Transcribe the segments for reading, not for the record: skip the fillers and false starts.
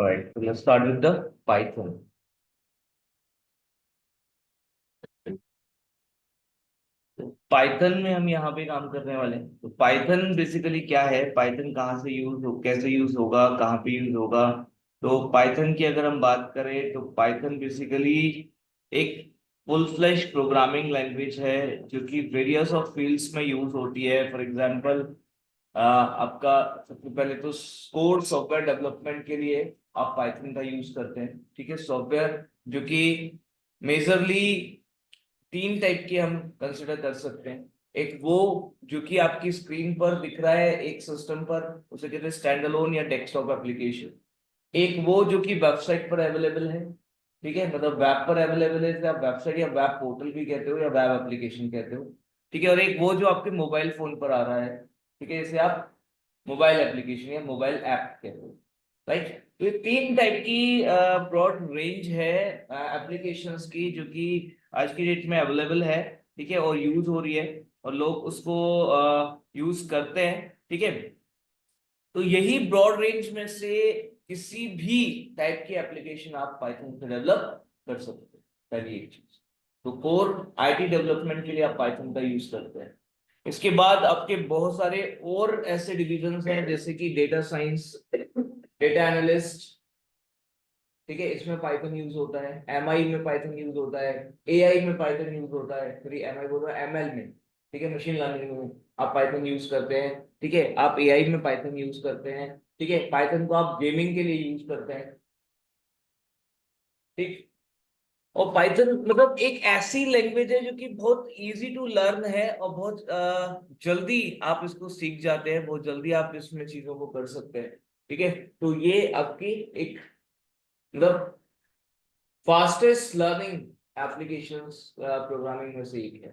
All right, so let's start with the Python. तो Python में हम यहाँ पे काम करने वाले हैं। तो पाइथन बेसिकली क्या है, पाइथन कहाँ से यूज हो, कैसे यूज होगा, कहाँ पे यूज होगा। तो पाइथन की अगर हम बात करें तो पाइथन बेसिकली एक फुल फ्लैश प्रोग्रामिंग लैंग्वेज है जो कि वेरियस ऑफ फील्ड्स में यूज होती है। फॉर एग्जांपल आपका सबसे पहले तो कोड सॉफ्टवेयर डेवलपमेंट के लिए आप पाइथन का यूज करते हैं। ठीक है, सॉफ्टवेयर जो कि मेजरली तीन टाइप की हम कंसिडर कर सकते हैं। एक वो जो कि आपकी स्क्रीन पर दिख रहा है एक सिस्टम पर, उसे कहते हैं स्टैंड अलोन या डेस्कटॉप एप्लीकेशन। एक वो जो कि वेबसाइट पर अवेलेबल है, ठीक है, मतलब वेब पर अवेलेबल है, इसे आप वेबसाइट या वेब पोर्टल भी कहते हो या वेब एप्लीकेशन कहते हो। ठीक है, और एक वो जो आपके मोबाइल फोन पर आ रहा है, ठीक है, इसे आप मोबाइल एप्लीकेशन या मोबाइल ऐप कहते हो। राइट, तो ये तीन टाइप की ब्रॉड रेंज है एप्लीकेशंस की जो कि आज की डेट में अवेलेबल है। ठीक है, और यूज हो रही है और लोग उसको यूज करते हैं। ठीक है, तो यही ब्रॉड रेंज में से किसी भी टाइप की एप्लीकेशन आप पाइथन से डेवलप कर सकते हैं। पहली एक चीज, तो कोर आईटी डेवलपमेंट के लिए आप पाइथन का यूज करते हैं। इसके बाद आपके बहुत सारे और ऐसे डिविजन्स हैं जैसे कि डेटा साइंस, डेटा एनालिस्ट। ठीक है, इसमें पाइथन यूज होता है। एमआई में पाइथन यूज होता है। एआई में पाइथन यूज होता है। सॉरी, एमआई बोल रहा है, एमएल में। ठीक है, मशीन लर्निंग में आप पाइथन यूज करते हैं। ठीक है, आप एआई में पाइथन यूज करते हैं। ठीक है, पाइथन को आप गेमिंग के लिए यूज करते हैं। ठीक, और पाइथन मतलब एक ऐसी लैंग्वेज है जो कि बहुत इजी टू लर्न है और बहुत जल्दी आप इसको सीख जाते हैं, बहुत जल्दी आप इसमें चीजों को कर सकते हैं। ठीक है, तो ये आपकी एक मतलब फास्टेस्ट लर्निंग एप्लीकेशंस प्रोग्रामिंग में से एक है।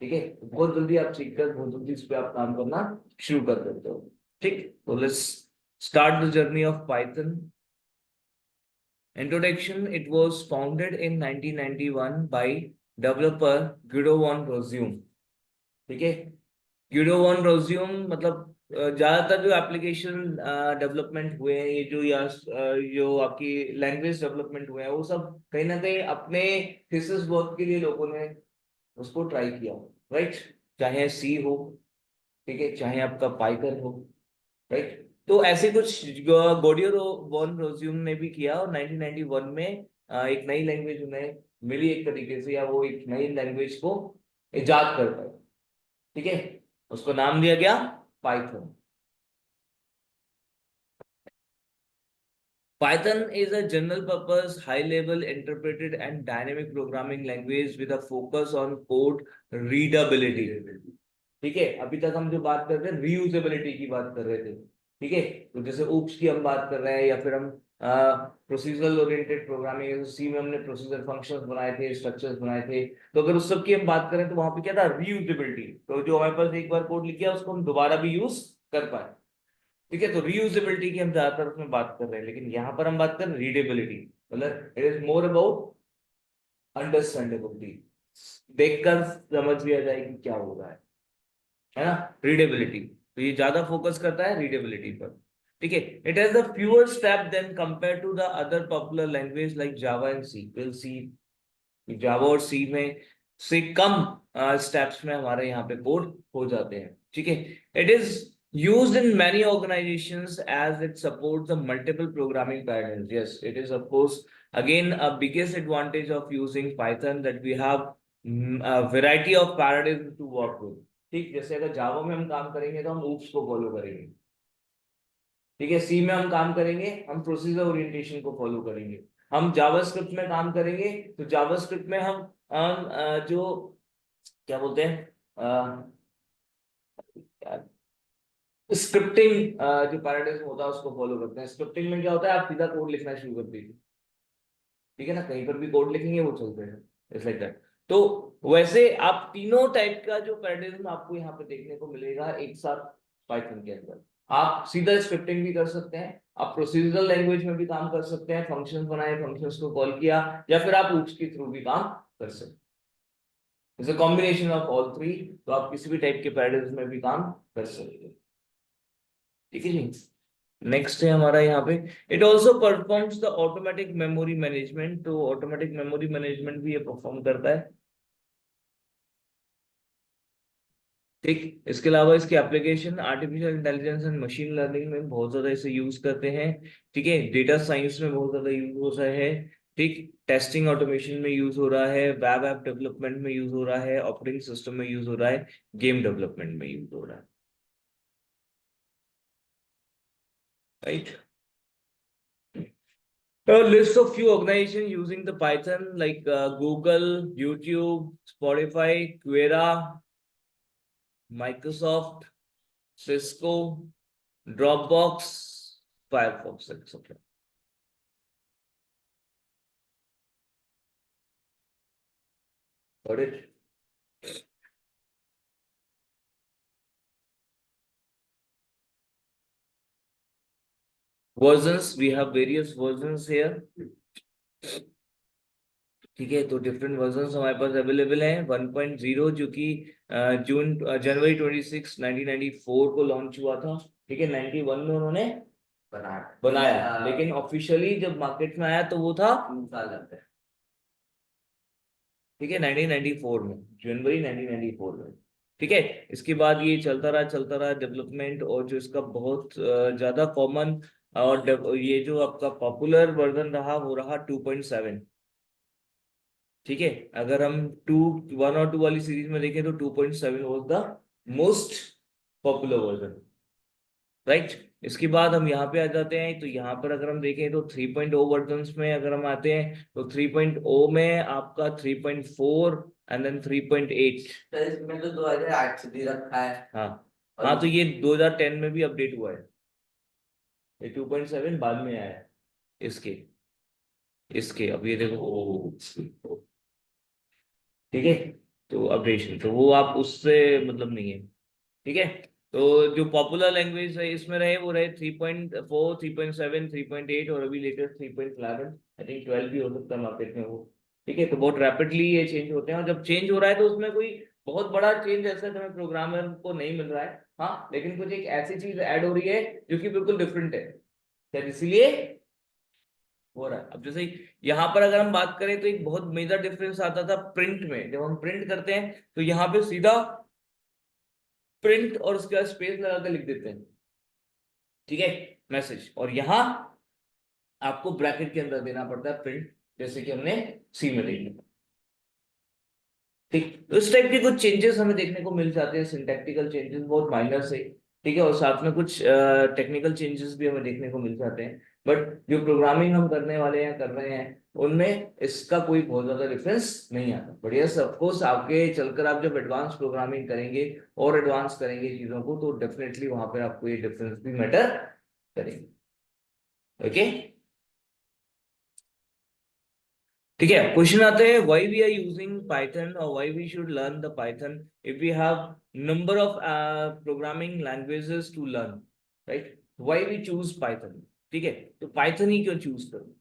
ठीक है, तो बहुत जल्दी आप सीखकर बहुत जल्दी इस पे आप काम करना शुरू कर देते हो। ठीक, तो let's start the journey of Python. Introduction: It was founded in 1991 by developer Guido von Rossum. ठीक है, गिडो वन रोजियम मतलब ज्यादातर जो एप्लीकेशन डेवलपमेंट हुए हैं, ये जो या जो आपकी लैंग्वेज डेवलपमेंट हुए हैं, वो सब कहीं ना कहीं अपने थीसिस वर्क के लिए लोगों ने उसको ट्राई किया। राइट, चाहे सी हो, ठीक है, चाहे आपका पाइथन हो। राइट, तो ऐसे कुछ गोडियो वॉन रोज्यूम ने भी किया और 1991 में एक नई लैंग्वेज उन्हें मिली एक तरीके से, या वो एक नई लैंग्वेज को इजाद कर पाए। ठीक है, उसको नाम दिया गया Python. Python is a general purpose, high level interpreted and dynamic programming language with a focus on code readability. ठीक है, अभी तक हम जो बात कर रहे थे रीयूजेबिलिटी की बात कर रहे थे। ठीक है, तो जैसे ऊप्स की हम बात कर रहे हैं, या फिर हम प्रोसीजरल ओरिएंटेड प्रोग्रामिंग, सी में हमने प्रोसीजर फंक्शंस बनाए थे, स्ट्रक्चर्स बनाए थे। तो अगर उस सब की हम बात करें तो वहां पे क्या था, रीयूजेबिलिटी। तो जो हमारे पास एक बार कोड लिख गया उसको हम दोबारा भी यूज कर पाए। ठीक है, तो रीयूजेबिलिटी की हम ज्यादातर उसमें बात कर रहे हैं, लेकिन यहाँ पर हम बात कर रहे हैं रीडेबिलिटी। मतलब it is more about understandability, देखकर समझ लिया जाए कि क्या हो रहा है ना। रीडेबिलिटी, तो ये ज्यादा फोकस करता है रीडेबिलिटी पर। ठीक है, it has the fewer step then compare to the other popular language like Java and C. Will see, Java और सी में से कम स्टेप्स में हमारे यहाँ पे कोड हो जाते हैं। ठीक है, it is used in many organizations as it supports the multiple programming patterns. Yes, it is of course again a biggest advantage of using Python that we have a variety of paradigms to work with. ठीक, जैसे अगर जावा में हम काम करेंगे तो हम oops को फॉलो करेंगे। ठीक है, सी में हम काम करेंगे, हम प्रोसीजर ओरिएंटेशन को फॉलो करेंगे। हम जावास्क्रिप्ट में काम करेंगे तो जावास्क्रिप्ट में हम जो क्या बोलते हैं स्क्रिप्टिंग, जो पैराडाइज होता है उसको फॉलो करते हैं। स्क्रिप्टिंग में क्या होता है, आप सीधा कोड लिखना शुरू कर दीजिए। ठीक है ना, कहीं पर भी कोड लिखेंगे वो चलते हैं, इट्स लाइक दैट। तो वैसे आप तीनों टाइप का जो पैराडाइज्म आपको यहाँ पे देखने को मिलेगा एक साथ पाइथन के अंदर। आप सीधा स्क्रिप्टिंग भी कर सकते हैं, आप प्रोसीजरल लैंग्वेज में भी काम कर सकते हैं, फंक्शंस बनाए, फंक्शंस को कॉल किया, या फिर आप लूप्स के थ्रू भी काम कर सकते हैं। It's a combination of all three, तो आप किसी भी टाइप के पैराडाइज्म में भी काम कर सकते हैं। ठीक है जी। नेक्स्ट है हमारा यहाँ पे, it also performs the automatic memory management. तो ऑटोमेटिक मेमोरी मैनेजमेंट भी ये परफॉर्म करता है। ठीक, इसके अलावा इसकी application artificial intelligence and machine learning में बहुत ज्यादा इसे यूज करते हैं। ठीक है, डेटा साइंस में बहुत ज्यादा यूज हो रहा है। ठीक, टेस्टिंग ऑटोमेशन में यूज हो रहा है, वेब ऐप डेवलपमेंट में यूज हो रहा है, ऑपरेटिंग सिस्टम में यूज हो रहा है, गेम डेवलपमेंट में यूज हो रहा है। Right. A list of few organizations using the Python like Google, YouTube, Spotify, Quora, Microsoft, Cisco, Dropbox, Firefox, etc. Got it? Versions, we have various versions here. ठीक है, तो डिफरेंट वर्जन्स हमारे पास available हैं। 1.0 जो कि जनवरी 26 1994 को लॉन्च हुआ था। ठीक है, 91 में उन्होंने बनाया, लेकिन ऑफिशियली जब मार्केट में आया तो वो था 3 साल पहले। ठीक है, 1994 में, जनवरी 1994 में। ठीक है, इसके बाद ये चलता रहा डेवलपमेंट, और जो इसका बहुत ज्यादा कॉमन और ये जो आपका पॉपुलर वर्जन रहा वो रहा 2.7। ठीक है, अगर हम 1 और 2 वाली सीरीज में देखें तो 2.7 was the most popular version. Right, इसके बाद हम यहाँ पे आ जाते हैं, तो यहाँ पर अगर हम देखें तो 3.0 वर्जन में अगर हम आते हैं तो 3.0 में आपका 3.4 एंड देन 3.8। तो इसमें तो 2008 से दे रखा है। हाँ, हाँ, तो ये 2010 में भी अपडेट हुआ है। ये 2.7 बाद में आया है इसके इसके अब ये देखो। ठीक है, तो अपडेशन तो वो आप उससे मतलब नहीं है। ठीक है, तो जो पॉपुलर लैंग्वेज है इसमें रहे वो रहे 3.4, 3.7, 3.8 और अभी लेटेस्ट 3.11। आई थिंक 12 भी हो सकता है मार्केट में वो। ठीक है, तो बहुत रैपिडली ये चेंज होते हैं, और जब चेंज हो रहा है तो उसमें कोई बहुत बड़ा चेंज ऐसा हमें प्रोग्रामर को नहीं मिल रहा है। हाँ, लेकिन कुछ एक ऐसी चीज ऐड हो रही है जो कि बिल्कुल डिफरेंट है, शायद इसीलिए हो रहा है। अब जैसे यहाँ पर अगर हम बात करें तो एक बहुत मेजर डिफरेंस आता था प्रिंट में। जब हम प्रिंट करते हैं तो यहाँ पे सीधा प्रिंट और उसके बाद स्पेस लगा के लिख देते हैं। ठीक है, मैसेज, और यहाँ आपको ब्रैकेट के अंदर देना पड़ता है प्रिंट, जैसे कि हमने सी में देखा। ठीक, तो इस टाइप के कुछ चेंजेस हमें देखने को मिल जाते हैं, सिंटैक्टिकल चेंजेस बहुत माइनर से। ठीक है, और साथ में कुछ टेक्निकल चेंजेस भी हमें देखने को मिल जाते हैं, बट जो प्रोग्रामिंग हम करने वाले हैं कर रहे हैं उनमें इसका कोई बहुत ज्यादा डिफरेंस नहीं आता। बट यस, ऑफकोर्स आगे चलकर आप जब एडवांस प्रोग्रामिंग करेंगे और एडवांस करेंगे चीजों को, तो डेफिनेटली वहां पर आपको ये डिफरेंस भी मैटर करेंगे। ओके, ठीक है, क्वेश्चन आते हैं, why we are using Python और why we should learn the Python if we have number of programming languages to learn, right? Why we choose Python? ठीक है, तो पाइथन ही क्यों चूज करूं?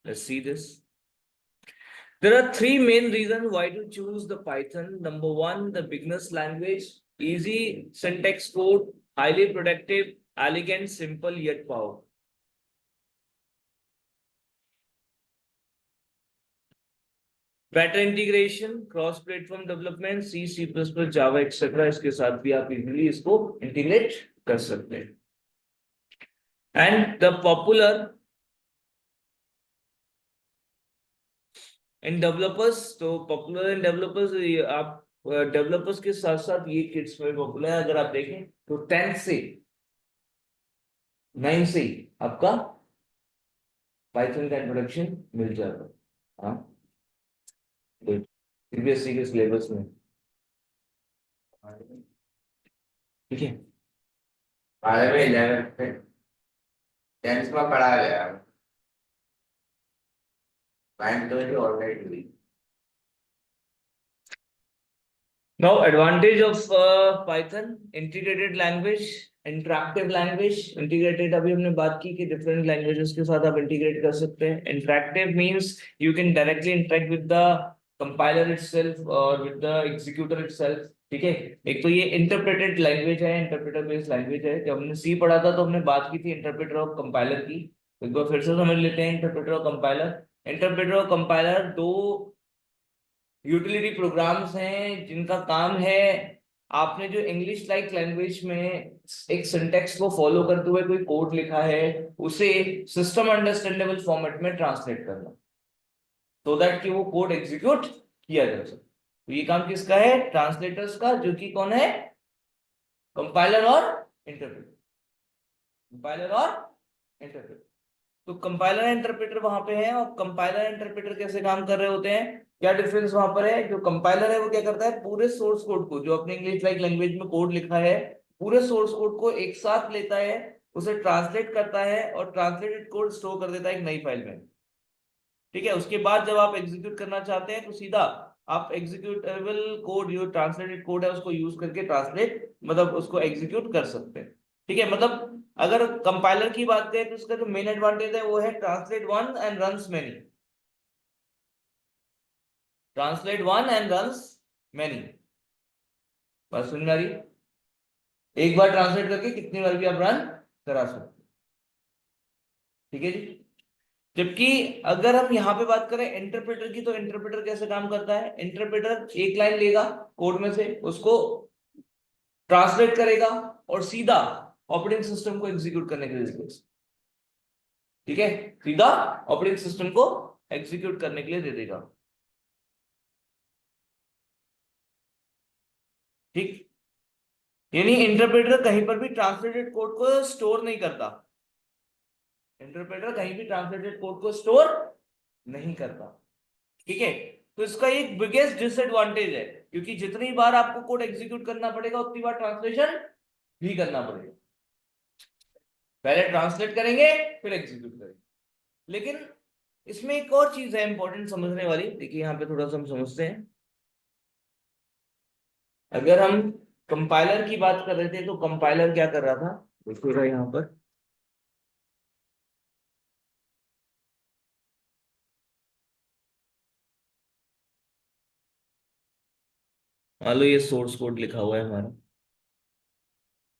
Let's see this. There are three main reasons why to choose the Python. Number one, the beginner's language, easy syntax code, highly productive, elegant, simple yet powerful. Better integration, cross platform development, C C plus plus Java etcetera, इसके साथ भी आप easily इसको integrate कर सकते हैं। And the popular in developers, तो popular in developers, आप डेवलपर्स के साथ साथ ये किड्स में पॉपुलर है। अगर आप देखें तो 10 से 9 से ही आपका पाइथन का इंट्रोडक्शन मिल जाता है। हाँ, सीबीएसई के सिलेबस में। ठीक है, 12वीं 11th 10th में पढ़ा गया, 9th में ऑलरेडी हुई। Now, advantage of Python, integrated language, interactive language. Integrated अभी हमने बात की कि different languages के साथ आप integrate कर सकते हैं। Interactive means you can directly interact with the compiler itself और विद द एग्जीक्यूटर इटसेल्फ। ठीक है, एक तो ये इंटरप्रेटेड लैंग्वेज है, इंटरप्रेटर बेस्ड लैंग्वेज है। जब हमने सी पढ़ा था तो हमने बात की थी इंटरप्रेटर और कंपाइलर की। एक बार फिर से समझ लेते हैं इंटरप्रेटर और कंपाइलर। इंटरप्रेटर और कंपाइलर दो यूटिलिटी प्रोग्राम्स हैं जिनका काम है, आपने जो इंग्लिश लाइक लैंग्वेज में एक सिंटेक्स को फॉलो करते हुए कोई कोड लिखा है, उसे सिस्टम अंडरस्टैंडेबल फॉर्मेट में ट्रांसलेट करना, सो दैट कि वो कोड एग्जीक्यूट किया जा सके। तो ये काम किसका है? ट्रांसलेटर्स का, जो कि कौन है? कंपाइलर और इंटरप्रेटर। कंपाइलर और इंटरप्रेटर। तो कंपाइलर इंटरप्रेटर वहां पे है, और कंपाइलर इंटरप्रेटर कैसे काम कर रहे होते हैं, क्या डिफरेंस वहां पर है? जो कंपाइलर है वो क्या करता है, पूरे सोर्स कोड को, जो अपने इंग्लिश लाइक लैंग्वेज में कोड लिखा है, पूरे सोर्स कोड को एक साथ लेता है, उसे ट्रांसलेट करता है और ट्रांसलेटेड कोड स्टोर कर देता है एक नई फाइल में। ठीक है, उसके बाद जब आप एग्जीक्यूट करना चाहते हैं तो सीधा आप एग्जीक्यूटेबल कोड, जो ट्रांसलेटेड कोड है, उसको यूज करके ट्रांसलेट मतलब उसको एग्जीक्यूट कर सकते हैं। ठीक है, मतलब अगर कंपाइलर की बात करें तो उसका जो मेन एडवांटेज है वो है translate one and runs many. Translate one and runs many. बात सुन में आ रही? एक बार ट्रांसलेट करके कितनी बार भी आप रन करा सकते। ठीक है जी। जबकि अगर हम यहाँ पे बात करें इंटरप्रेटर की, तो इंटरप्रेटर कैसे काम करता है? इंटरप्रेटर एक लाइन लेगा कोड में से, उसको ट्रांसलेट करेगा और सीधा ऑपरेटिंग सिस्टम को एग्जीक्यूट करने के लिए देगा। ठीक है, सीधा ऑपरेटिंग सिस्टम को एग्जीक्यूट करने के लिए दे देगा। ठीक, यानी इंटरप्रेटर कहीं पर भी ट्रांसलेटेड कोड को स्टोर नहीं करता। इंटरप्रेटर कहीं भी ट्रांसलेटेड कोड को स्टोर नहीं करता। ठीक है, तो इसका एक बिगेस्ट डिसएडवांटेज है, क्योंकि जितनी बार आपको कोड एग्जीक्यूट करना पड़ेगा उतनी बार ट्रांसलेशन भी करना पड़ेगा। पहले ट्रांसलेट करेंगे फिर एग्जीक्यूट करेंगे। लेकिन इसमें एक और चीज है इंपॉर्टेंट समझने वाली, देखिए यहाँ पे थोड़ा सा हम समझते हैं। अगर हम कंपाइलर की बात कर रहे थे तो कंपाइलर क्या कर रहा था, देखिएगा यहाँ पर। मान लो ये सोर्स कोड लिखा हुआ है हमारा,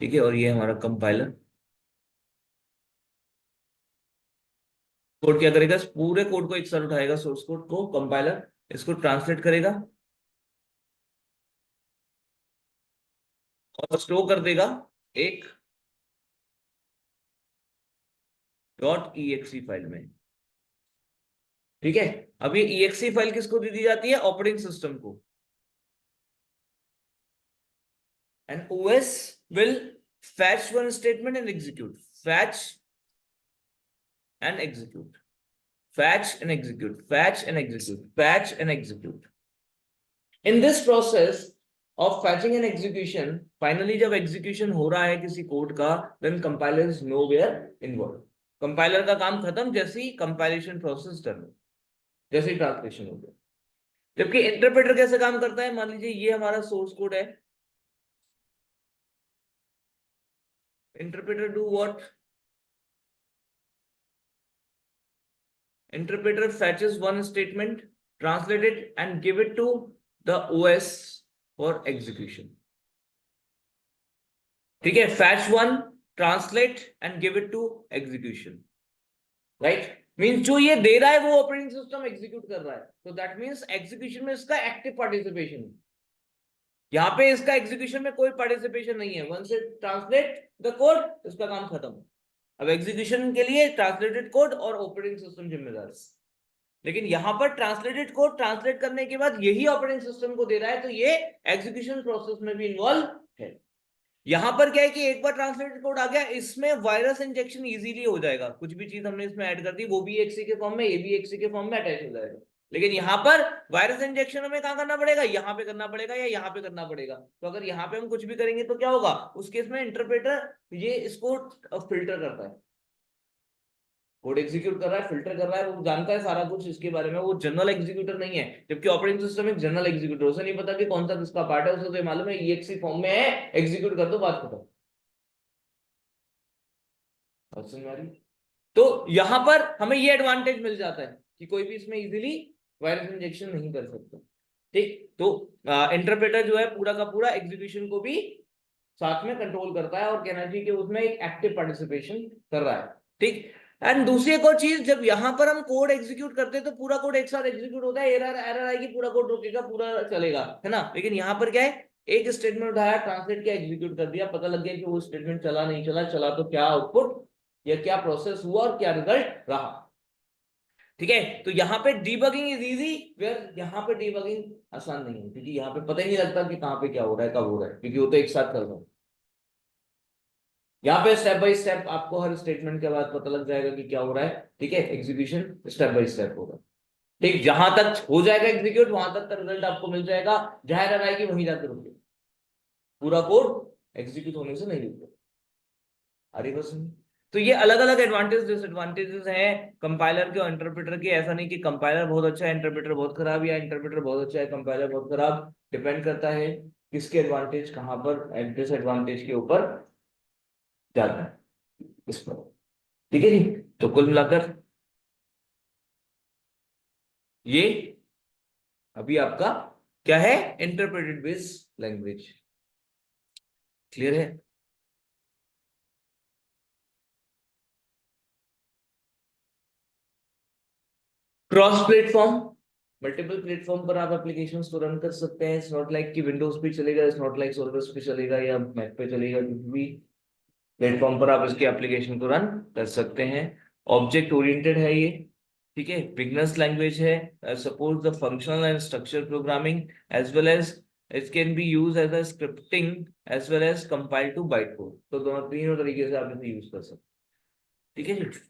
ठीक है, और ये हमारा कंपाइलर। कोड क्या करेगा? इस पूरे कोड को एक साथ उठाएगा, सोर्स कोड को, कंपाइलर इसको ट्रांसलेट करेगा और स्टोर कर देगा एक डॉट ई फाइल में। ठीक है, अब ये ई फाइल किसको दे दी जाती है? ऑपरेटिंग सिस्टम को। And OS will fetch one statement and execute, fetch and execute, fetch and execute, fetch and execute, fetch and execute. In this process of fetching and execution, finally जब execution हो रहा है किसी code का, then compiler is nowhere involved. Compiler का काम खत्म जैसे ही कंपाइलेशन प्रोसेस डन, जैसे ही ट्रांसलेशन हो गया। जबकि इंटरप्रेटर कैसे काम करता है? मान लीजिए ये हमारा सोर्स कोड है, interpreter do what? Interpreter fetches one statement, translate it and give it to the OS for execution. ठीक है, fetch one, translate and give it to execution. Right? Means जो ये दे रहा है वो ऑपरेटिंग सिस्टम एग्जीक्यूट कर रहा है, तो दैट मीन्स एग्जीक्यूशन में इसका एक्टिव पार्टिसिपेशन है। यहाँ पे इसका एग्जीक्यूशन में कोई पार्टिसिपेशन नहीं है। Once it translate the code, इसका काम खत्म। अब एग्जीक्यूशन के लिए ट्रांसलेटेड कोड और ऑपरेटिंग सिस्टम जिम्मेदार है। लेकिन यहां पर ट्रांसलेटेड कोड ट्रांसलेट करने के बाद यही ऑपरेटिंग सिस्टम को दे रहा है, तो ये एग्जीक्यूशन प्रोसेस में भी इन्वॉल्व है। यहां पर क्या है कि एक बार ट्रांसलेटेड कोड आ गया, इसमें वायरस इंजेक्शन इजीली हो जाएगा। कुछ भी चीज हमने इसमें ऐड कर दी, वो भी एक्सी के फॉर्म में, ये भी एक्सी के फॉर्म में अटैच हो जाएगा। लेकिन यहाँ पर वायरस इंजेक्शन हमें कहाँ करना पड़ेगा? यहाँ पे करना पड़ेगा या यहाँ पे करना पड़ेगा। तो अगर यहाँ पे हम कुछ भी करेंगे तो क्या होगा? उस केस में इंटरप्रेटर ये इसको फिल्टर करता है, कोड एग्जीक्यूट कर रहा है, फिल्टर कर रहा है, वो जानता है सारा कुछ इसके बारे में। वो जनरल एग्जीक्यूटर नहीं है, जबकि ऑपरेटिंग सिस्टम एक जनरल एग्जीक्यूटर। उसे नहीं पता कि कौन सा किसका पार्ट है, उसे तो मालूम है EXE फॉर्म में है, एग्जीक्यूट कर दो, बात खत्म। समझ में आ रही? तो यहां पर हमें ये एडवांटेज मिल जाता है कि कोई भी इसमें इजीली वायरस इंजेक्शन नहीं कर सकता। ठीक, तो इंटरप्रेटर जो है पूरा का पूरा एग्जीक्यूशन को भी साथ में कंट्रोल करता है, और कहना चाहिए कि उसमें एक एक्टिव पार्टिसिपेशन कर रहा है। ठीक, एंड दूसरी एक और चीज, जब यहाँ पर हम कोड एग्जीक्यूट करते हैं तो पूरा कोड एक साथ एग्जीक्यूट होता है, एरर एरर आएगी, पूरा कोड रुकेगा, पूरा चलेगा, है ना। लेकिन यहाँ पर क्या है, एक स्टेटमेंट उठाया, ट्रांसलेट किया, एग्जीक्यूट कर दिया, पता लग गया कि वो स्टेटमेंट चला नहीं चला, चला तो क्या आउटपुट या क्या प्रोसेस हुआ और क्या रिजल्ट रहा। ठीक है, तो यहाँ पे डीबगिंग इज इजी, वेयर यहाँ पे डीबगिंग आसान नहीं है, क्योंकि यहाँ पे पता ही नहीं लगता कि कहाँ पे क्या हो रहा है, कब हो रहा है, क्योंकि वो तो एक साथ कर रहा है। यहाँ पे स्टेप बाय स्टेप आपको हर स्टेटमेंट के बाद पता लग जाएगा कि क्या हो रहा है। ठीक है, एग्जीक्यूशन स्टेप बाय स्टेप होगा। ठीक, जहां तक हो जाएगा एग्जीक्यूट वहां तक का रिजल्ट आपको मिल जाएगा, जहां एरर आएगी वहीं जाकर रुके, पूरा कोड एग्जीक्यूट होने से नहीं रुकेगा। अरे बस, तो ये अलग अलग एडवांटेज डिसएडवांटेजेस हैं कंपाइलर के और इंटरप्रेटर के। ऐसा नहीं कि कंपाइलर बहुत अच्छा है इंटरप्रेटर बहुत खराब, या इंटरप्रेटर बहुत अच्छा है कंपाइलर बहुत खराब। डिपेंड करता है किसके एडवांटेज कहां पर डिसएडवांटेज के ऊपर जाता है इस पर। ठीक है जी, तो कुल मिलाकर ये अभी आपका क्या है, इंटरप्रेटेड बेस्ड लैंग्वेज। क्लियर है? क्रॉस प्लेटफॉर्म, मल्टीपल प्लेटफॉर्म पर आप एप्लीकेशंस को रन कर सकते हैं। इट्स नॉट लाइक कि विंडोज पे चलेगा, इट्स नॉट लाइक सोल्यूस पे चलेगा या मैक पे चलेगा, किसी भी प्लेटफॉर्म पर आप इसके एप्लीकेशन को रन कर सकते हैं। ऑब्जेक्ट ओरिएंटेड है ये। ठीक है, बिगनर्स लैंग्वेज है, support the functional and structure programming as well as it can be use as a scripting as well as compile to byte code. तो दोनों तीनों तरीके से आप इसे यूज कर सकते हैं। ठीक है जी,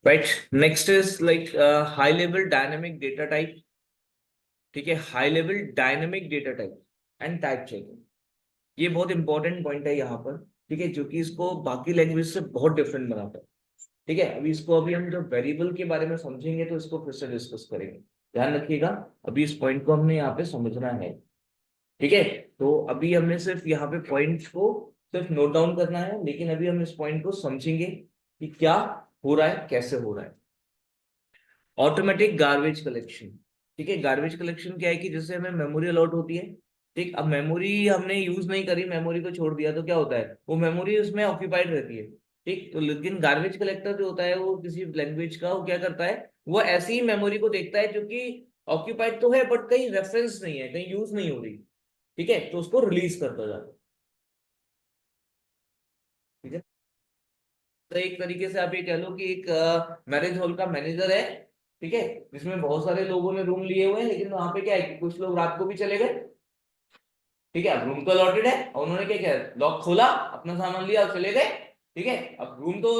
right. Next is like high level dynamic data type. ठीक है, high level dynamic data type and type checking, ये बहुत इंपॉर्टेंट पॉइंट है यहाँ पर। ठीक है, जो कि इसको बाकी लैंग्वेज से बहुत डिफरेंट बनाता है। ठीक है, अभी हम जब वेरिएबल के बारे में समझेंगे तो इसको फिर से डिस्कस करेंगे। ध्यान रखिएगा, अभी इस पॉइंट को हमने यहाँ पे समझना है। ठीक है, तो अभी हमने सिर्फ यहाँ पे पॉइंट्स को सिर्फ नोट डाउन करना है, लेकिन अभी हम इस पॉइंट को समझेंगे कि क्या हो रहा है, कैसे हो रहा है। Automatic garbage collection. ठीक है, गार्बेज कलेक्शन क्या है कि जैसे हमें मेमोरी अलॉट होती है। ठीक, अब मेमोरी हमने यूज नहीं करी, मेमोरी को छोड़ दिया, तो क्या होता है, वो मेमोरी उसमें ऑक्यूपाइड रहती है। ठीक, तो लेकिन गार्बेज कलेक्टर जो होता है वो किसी लैंग्वेज का, वो क्या करता है, वो ऐसी ही मेमोरी को देखता है जो कि ऑक्यूपाइड तो है बट कहीं रेफरेंस नहीं है, कहीं यूज नहीं हो रही। ठीक है, तो उसको रिलीज करता जाता है। ठीक है, तो एक तरीके से आप ये कह लो कि एक मैरिज हॉल का मैनेजर है। ठीक है, जिसमें बहुत सारे लोगों ने रूम लिए हुए हैं, लेकिन वहां पे क्या है कि कुछ लोग रात को भी चले गए। ठीक है, अब रूम तो अलॉटेड है और उन्होंने क्या किया, लॉक खोला, अपना सामान लिया और चले गए। ठीक है, अब रूम तो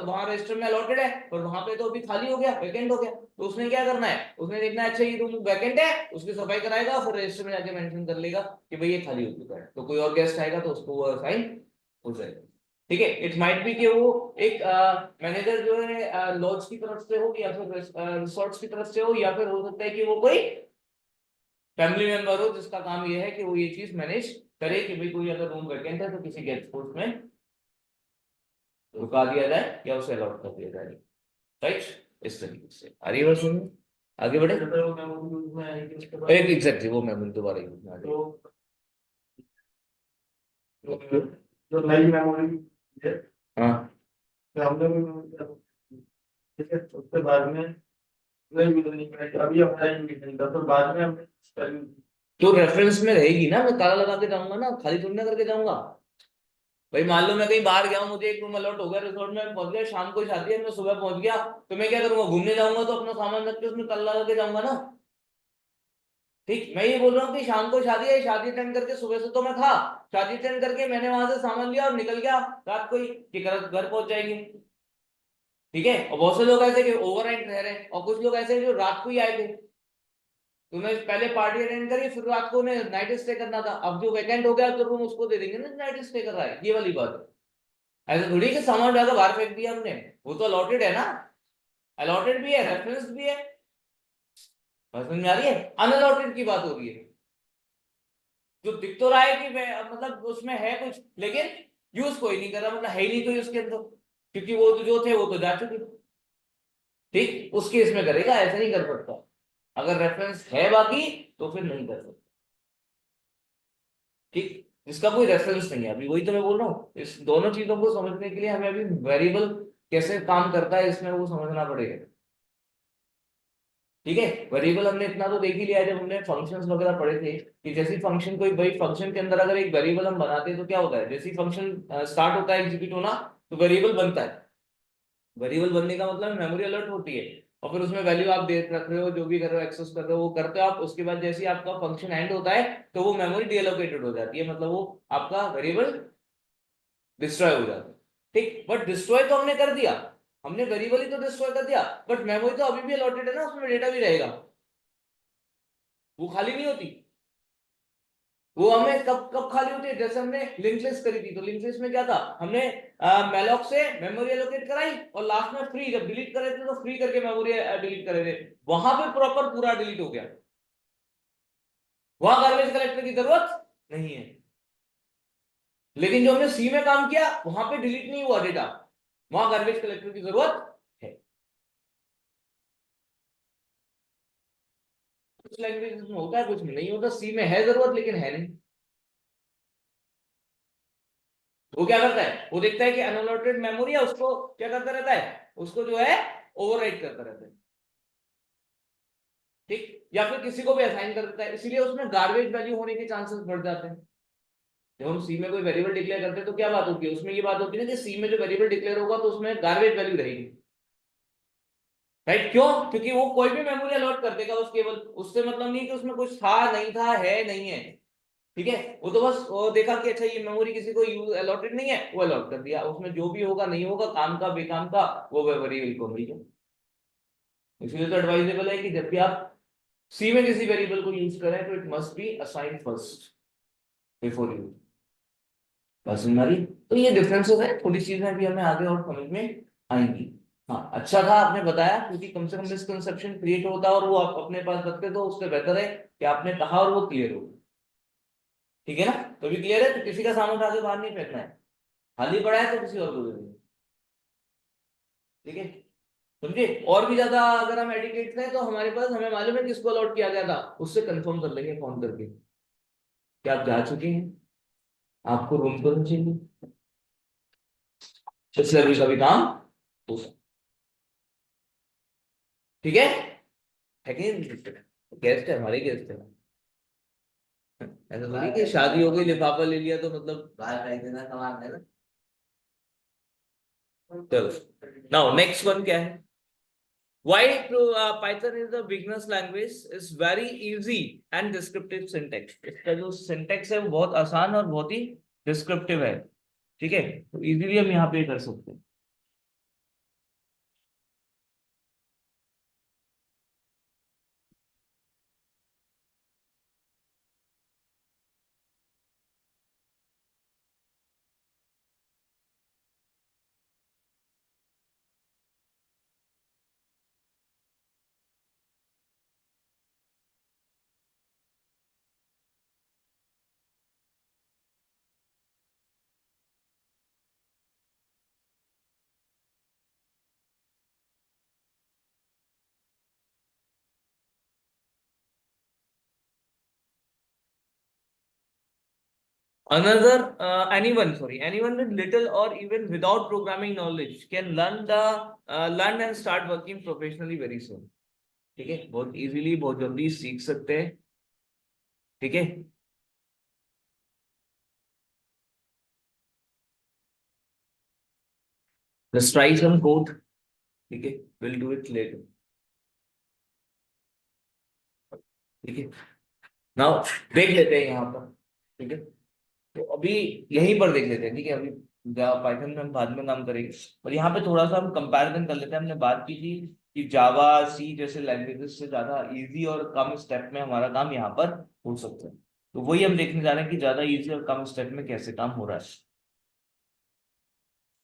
वहां रजिस्टर में अलॉटेड है, पर वहां पे तो अभी खाली हो गया, वैकेंट हो गया, तो उसने क्या करना है, उसने देखना है अच्छा ये रूम वैकेंट है, उसकी सफाई कराएगा, फिर रजिस्टर में जाके मेंशन कर लेगा कि भाई ये खाली हो चुका है, तो कोई और गेस्ट आएगा तो उसको वो असाइन हो जाएगा। ठीक है, इट माइट बी कि वो एक मैनेजर जो है लॉज की तरफ से हो, या फिर रिसोर्ट्स की तरफ से हो, या फिर हो सकता है कि वो कोई फैमिली मेंबर हो जिसका काम ये है कि वो ये चीज मैनेज करे कि भाई कोई अगर रूम वैकेंट है तो किसी गेस्ट को उसमें रुका दिया जाए या उसे अलॉट कर दिया जाए। राइट, इस तरीके से आ रही है बात समझ में? आगे बढ़े, एक एग्जैक्टली वो मेमोरी दोबारा यूज में आ जाएगी। जो नई मेमोरी है, हाँ, तो हमने ठीक है, उसके बाद में नहीं मिलनी है, अभी हमारा नहीं था, तो बाद में हमने तो रेफरेंस में रहेगी ना, मैं ताला लगा के जाऊंगा ना, खाली थोड़ी ना करके जाऊंगा। भाई मान लो मैं कहीं बाहर गया हूँ, मुझे एक रूम अलॉट हो गया, रिसोर्ट में पहुंच गया, शाम को शादी है, मैं सुबह पहुंच गया, तो मैं क्या करूंगा, घूमने जाऊंगा तो अपना सामान रख के उसमें ताला लगा के जाऊंगा ना। ठीक, मैं ये बोल रहा हूँ कि शाम को शादी है, शादी अटेंड करके सुबह से तो मैं था, शादी अटेंड करके मैंने वहां से सामान लिया और निकल गया रात को ही कि घर पहुंच जाएंगे। ठीक है, और बहुत से लोग ऐसे कि ओवरनाइट रह रहे हैं, और कुछ लोग ऐसे हैं जो रात को ही आए थे, तुम्हें पहले पार्टी अटेंड करी फिर रात को उन्हें नाइट स्टे करना था, अब जो वैकेंट हो गया तो रूम उसको दे देंगे ना नाइट स्टे कर रहा है, ये वाली बात है। ऐसा थोड़ी कि सामान ज्यादा बाहर फेंक दिया हमने, वो तो अलॉटेड है ना, अलॉटेड भी है, रेफरेंस भी है। समझ में आ रही है, अनअलॉटेड की बात हो रही है, जो दिख तो रहा है कि मतलब उसमें है कुछ, लेकिन यूज कोई नहीं कर रहा, मतलब है ही नहीं कोई उसके अंदर। क्योंकि वो तो जो थे वो तो जा चुके। ठीक, उस केस में करेगा, ऐसा नहीं कर सकता। अगर रेफरेंस है बाकी तो फिर नहीं कर सकता। ठीक, इसका कोई रेफरेंस नहीं है अभी, वही तो मैं बोल रहा हूँ, इस दोनों चीजों को समझने के लिए हमें अभी वेरिएबल कैसे काम करता है इसमें वो समझना पड़ेगा। ठीक है, वेरिएबल हमने इतना तो देख ही लिया है जब हमने फंक्शंस वगैरह पढ़े थे, कि जैसे फंक्शन कोई भाई फंक्शन के अंदर अगर एक वेरिएबल हम बनाते हैं तो क्या होता है, जैसे फंक्शन स्टार्ट होता है एग्जीक्यूट होना तो वेरिएबल बनता है। वेरिएबल बनने का मतलब मेमोरी अलर्ट होती है, और फिर उसमें वैल्यू आप दे रख रहे हो, जो भी कर रहे हो एक्सेस कर रहे हो वो करते हो आप, उसके बाद जैसे ही आपका फंक्शन एंड होता है तो वो मेमोरी डीएलोकेटेड हो जाती है, मतलब वो आपका वेरिएबल डिस्ट्रॉय हो जाता है। ठीक, बट डिस्ट्रॉय तो हमने कर दिया, हमने वेरिएबल ही तो डिस्ट्रॉय कर दिया, बट मेमोरी तो अभी भी अलॉटेड है ना, उसमें डेटा भी रहेगा, वो खाली नहीं होती। वो हमें कब कब खाली होती है, जैसे हमने लिंक लिस्ट करी थी, तो लिंक लिस्ट में क्या था, हमने मेलॉक से मेमोरी एलोकेट कराई और लास्ट में फ्री, जब डिलीट कर रहे थे तो फ्री करके मेमोरी डिलीट कर रहे थे, वहां पे प्रॉपर पूरा डिलीट हो गया, वहां गार्बेज कलेक्टर की जरूरत नहीं है। लेकिन जो हमने सी में काम किया वहां पे डिलीट नहीं हुआ डेटा, वहां गार्बेज कलेक्टर की जरूरत है। कुछ लैंग्वेज में होता है, कुछ में नहीं होता, सी में है जरूरत लेकिन है नहीं। वो क्या करता है, वो देखता है कि अनअलोटेड मेमोरी है, उसको क्या करता रहता है, उसको जो है ओवरराइट करता रहता है। ठीक, या फिर किसी को भी असाइन कर देता है, इसीलिए उसमें गार्बेज वैल्यू होने के चांसेस बढ़ जाते हैं। जब हम सी में कोई वेरिएबल डिक्लेयर करते हैं तो क्या बात होती है, उसमें ये बात होती है ना कि सी में जो वेरिएबल डिक्लेयर होगा तो उसमें गार्बेज वैल्यू रहेगी। राइट, क्यों, क्योंकि वो कोई भी मेमोरी अलॉट कर देगा उस केवल, उससे मतलब नहीं कि उसमें कुछ था नहीं था है नहीं है। ठीक है, वो तो बस वो देखा कि अच्छा ये मेमोरी किसी को यूज अलॉटेड नहीं है, वो अलॉट कर दिया, उसमें जो भी होगा नहीं होगा काम का बेकाम का वो वेरिएबल को मिल जाए। इसलिए तो एडवाइजेबल है कि जब भी आप सी में किसी वेरिएबल को यूज करें तो it must be assign first before use. बस हमारी तो ये डिफरेंसेस है, थोड़ी चीजें भी हमें आगे और समझ में आएंगी। हाँ, अच्छा था आपने बताया, क्योंकि कम से कम मिसकंसेप्शन क्रिएट होता और वो आप अपने पास रखते तो उससे बेहतर है कि आपने कहा और वो क्लियर हो। ठीक है ना, तो भी क्लियर है, तो किसी का सामान उठा के बाहर नहीं फेंकना है, खाली पड़ा है तो किसी और को दे देना। ठीक है, समझे, और भी ज्यादा अगर हम एडिकेट हैं तो हमारे पास, हमें मालूम है किसको अलॉट किया गया था, उससे कंफर्म कर लेंगे फोन करके कि आप जा चुके हैं, आपको रूम तो नहीं चाहिए, इस लेवल का भी काम हो सकता। ठीक है कि गेस्ट है, हमारे गेस्ट है, ऐसा थोड़ी कि शादी हो गई लिफाफा ले लिया तो मतलब बाहर फेंक देना सामान है ना। चलो, नाउ नेक्स्ट वन क्या है, why Python is a beginner's language is very easy and descriptive syntax। इसका जो syntax है वो बहुत आसान और बहुत ही descriptive है। ठीक है, तो इजीली हम यहाँ पे कर सकते हैं। Another, anyone with little or even without programming knowledge can learn and start working professionally very soon। ठीक है, बहुत इजीली बहुत जल्दी सीख सकते हैं। ठीक है, just try some code। ठीक है, we'll do it later। ठीक है, नाउ देख लेते हैं यहाँ पर। ठीक है, तो अभी यहीं पर देख लेते हैं। ठीक है, अभी पाइथन में हम बाद में काम करेंगे, और यहाँ पे थोड़ा सा हम कंपैरिजन कर लेते हैं। हमने बात की थी कि जावा सी जैसे लैंग्वेजेस से ज्यादा इजी और कम स्टेप में हमारा काम यहाँ पर हो सकता है, तो वही हम देखने जा रहे हैं कि ज्यादा इजी और कम स्टेप में कैसे काम हो रहा है।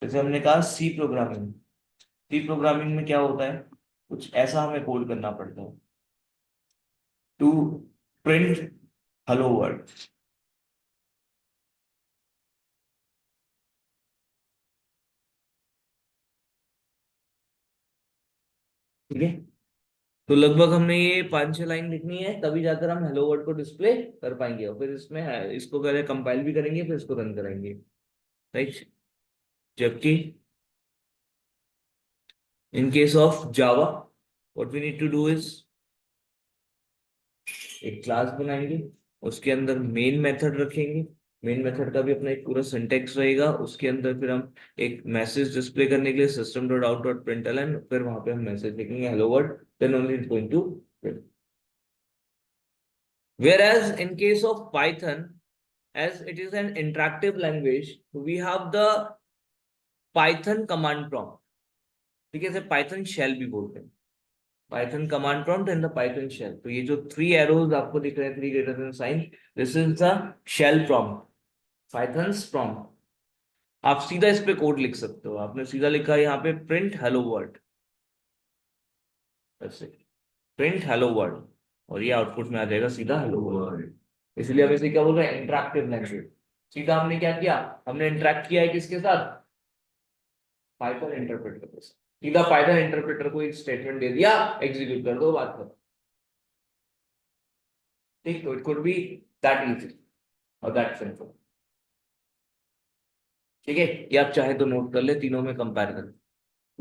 जैसे हमने कहा सी प्रोग्रामिंग, सी प्रोग्रामिंग में क्या होता है, कुछ ऐसा हमें कोड करना पड़ता है टू प्रिंट हेलो वर्ल्ड। ठीक है। तो लगभग हमने ये 5-6 लाइन लिखनी है, तभी जाकर हम हेलो वर्ड को डिस्प्ले कर पाएंगे, और फिर इसमें इसको पहले कंपाइल भी करेंगे, फिर इसको रन करेंगे। राइट। जबकि in case of Java, what we need to do is, एक क्लास बनाएंगे, उसके अंदर मेन मेथड रखेंगे, मेन मेथड का भी अपना एक पूरा सिंटेक्स रहेगा, उसके अंदर फिर हम एक मैसेज डिस्प्ले करने के लिए system dot out dot println, फिर वहां पे हम मैसेज लिखेंगे hello world, then only it's going to print. Whereas in case of Python, as it is an interactive language, we have the Python command prompt. ठीक है, इसे Python shell भी बोलते हैं। Python command prompt and the Python shell. तो ये जो 3 arrows आपको दिख रहे हैं, 3 greater than sign, this is the shell prompt, Python's prompt। आप सीधा इस पे कोड लिख सकते हो, आपने सीधा लिखा है यहाँ पे प्रिंट हेलो वर्ल्ड, ऐसे प्रिंट हेलो वर्ल्ड, और ये आउटपुट में आ जाएगा सीधा हेलो वर्ल्ड। इसलिए हम इसे क्या बोल रहे हैं, इंटरैक्टिव लैंग्वेज। सीधा हमने क्या किया, हमने इंटरैक्ट किया है किसके साथ, पाइथन इंटरप्रेटर के साथ। सीधा पाइथन इंटरप्रेटर को एक स्टेटमेंट दे दिया, एग्जीक्यूट कर दो, बात करो। ठीक, तो it could be that easy और दैट सिंपल। ठीक है, ये आप चाहे तो नोट कर ले, तीनों में कंपेयर कर।